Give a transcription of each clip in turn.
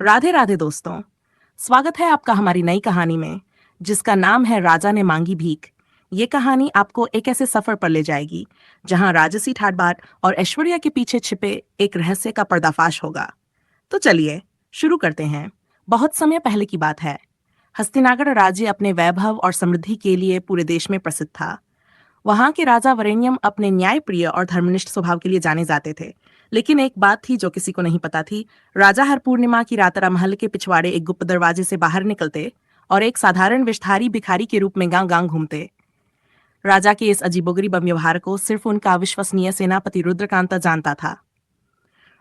राधे राधे दोस्तों। स्वागत है आपका हमारी नई कहानी में, जिसका नाम है राजा ने मांगी भीख। ये कहानी आपको एक ऐसे सफर पर ले जाएगी जहां राजसी ठाट-बाट और ऐश्वर्या के पीछे छिपे एक रहस्य का पर्दाफाश होगा। तो चलिए शुरू करते हैं। बहुत समय पहले की बात है। हस्तिनागढ़ राज्य अपने वैभव और समृद्धि के लिए पूरे देश में प्रसिद्ध था। वहां के राजा वरेण्यम अपने न्यायप्रिय और धर्मनिष्ठ स्वभाव के लिए जाने जाते थे। लेकिन एक बात थी जो किसी को नहीं पता थी। राजा हर पूर्णिमा की रात महल के पिछवाड़े एक गुप्त दरवाजे से बाहर निकलते और एक साधारण विषधारी भिखारी के रूप में गांव गांव घूमते। राजा के इस अजीबोगरीब व्यवहार को सिर्फ उनका अविश्वसनीय सेनापति रुद्रकांत जानता था।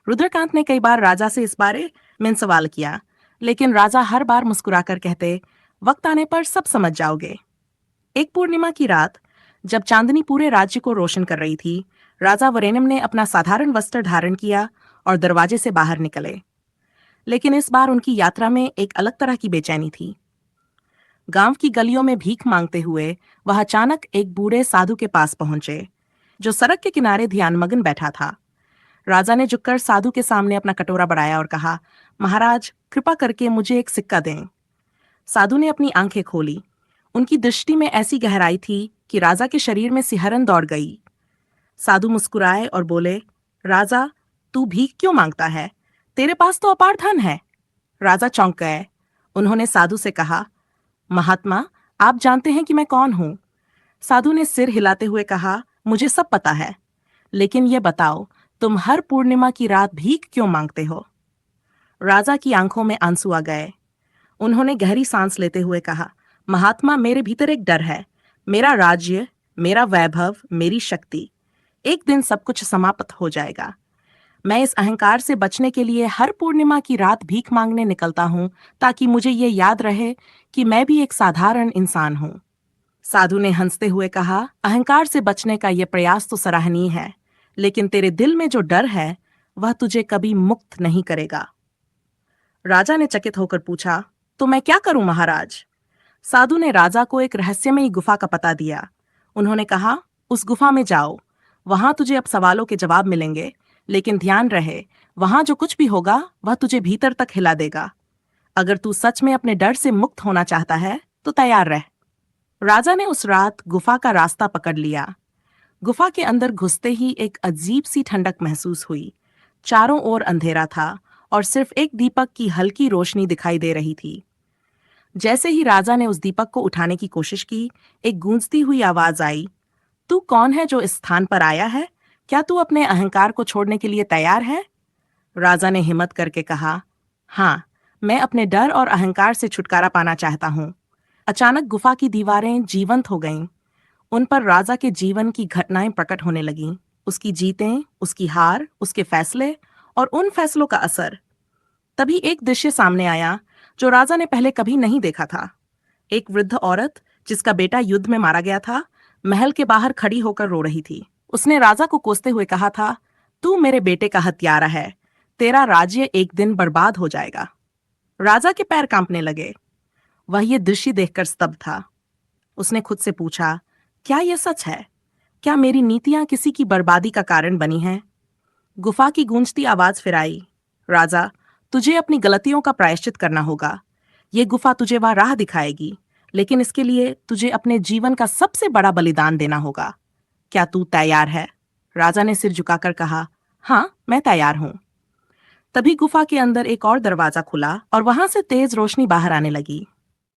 रुद्रकांत ने कई बार राजा से इस बारे में सवाल किया, लेकिन राजा हर बार मुस्कुराकर कहते, वक्त आने पर सब समझ जाओगे। एक पूर्णिमा की रात, जब चांदनी पूरे राज्य को रोशन कर रही थी, राजा वरेण्यम ने अपना साधारण वस्त्र धारण किया और दरवाजे से बाहर निकले। लेकिन इस बार उनकी यात्रा में एक अलग तरह की बेचैनी थी। गांव की गलियों में भीख मांगते हुए वह अचानक एक बूढ़े साधु के पास पहुंचे, जो सड़क के किनारे ध्यानमग्न बैठा था। राजा ने झुककर साधु के सामने अपना कटोरा बढ़ाया और कहा, महाराज, कृपा करके मुझे एक सिक्का दें। साधु ने अपनी आंखें खोली। उनकी दृष्टि में ऐसी गहराई थी कि राजा के शरीर में सिहरन दौड़ गई। साधु मुस्कुराए और बोले, राजा, तू भीख क्यों मांगता है? तेरे पास तो अपार धन है। राजा चौंक गए। उन्होंने साधु से कहा, महात्मा, आप जानते हैं कि मैं कौन हूं? साधु ने सिर हिलाते हुए कहा, मुझे सब पता है, लेकिन ये बताओ, तुम हर पूर्णिमा की रात भीख क्यों मांगते हो? राजा की आंखों में आंसू आ गए। उन्होंने गहरी सांस लेते हुए कहा, महात्मा, मेरे भीतर एक डर है। मेरा राज्य, मेरा वैभव, मेरी शक्ति, एक दिन सब कुछ समाप्त हो जाएगा। मैं इस अहंकार से बचने के लिए हर पूर्णिमा की रात भीख मांगने निकलता हूं, ताकि मुझे ये याद रहे कि मैं भी एक साधारण इंसान हूं। साधु ने हंसते हुए कहा, अहंकार से बचने का यह प्रयास तो सराहनीय है, लेकिन तेरे दिल में जो डर है वह तुझे कभी मुक्त नहीं करेगा। राजा ने चकित होकर पूछा, तो मैं क्या करूं महाराज? साधु ने राजा को एक रहस्यमयी गुफा का पता दिया। उन्होंने कहा, उस गुफा में जाओ। वहां तुझे अब सवालों के जवाब मिलेंगे, लेकिन ध्यान रहे, वहां जो कुछ भी होगा वह तुझे भीतर तक हिला देगा। अगर तू सच में अपने डर से मुक्त होना चाहता है तो तैयार रह। राजा ने उस रात गुफा का रास्ता पकड़ लिया। गुफा के अंदर घुसते ही एक अजीब सी ठंडक महसूस हुई। चारों ओर अंधेरा था और सिर्फ एक दीपक की हल्की रोशनी दिखाई दे रही थी। जैसे ही राजा ने उस दीपक को उठाने की कोशिश की, एक गूंजती हुई आवाज आई, तू कौन है जो इस स्थान पर आया है? क्या तू अपने अहंकार को छोड़ने के लिए तैयार है? राजा ने हिम्मत करके कहा, हाँ, मैं अपने डर और अहंकार से छुटकारा पाना चाहता हूँ। अचानक गुफा की दीवारें जीवंत हो गईं। उन पर राजा के जीवन की घटनाएं प्रकट होने लगीं। उसकी जीतें, उसकी हार, उसके फैसले और उन फैसलों का असर। तभी एक दृश्य सामने आया जो राजा ने पहले कभी नहीं देखा था। एक वृद्ध औरत, जिसका बेटा युद्ध में मारा गया था, महल के बाहर खड़ी होकर रो रही थी। उसने राजा को कोसते हुए कहा था, तू मेरे बेटे का हत्यारा है। तेरा राज्य एक दिन बर्बाद हो जाएगा। राजा के पैर कांपने लगे। वह ये दृश्य देखकर स्तब्ध था। उसने खुद से पूछा, क्या यह सच है? क्या मेरी नीतियां किसी की बर्बादी का कारण बनी हैं? गुफा की गूंजती आवाज फिर आई, राजा, तुझे अपनी गलतियों का प्रायश्चित करना होगा। ये गुफा तुझे वह राह दिखाएगी, लेकिन इसके लिए तुझे अपने जीवन का सबसे बड़ा बलिदान देना होगा। क्या तू तैयार है? राजा ने सिर झुकाकर कहा, हाँ, मैं तैयार हूं। तभी गुफा के अंदर एक और दरवाजा खुला और वहां से तेज रोशनी बाहर आने लगी।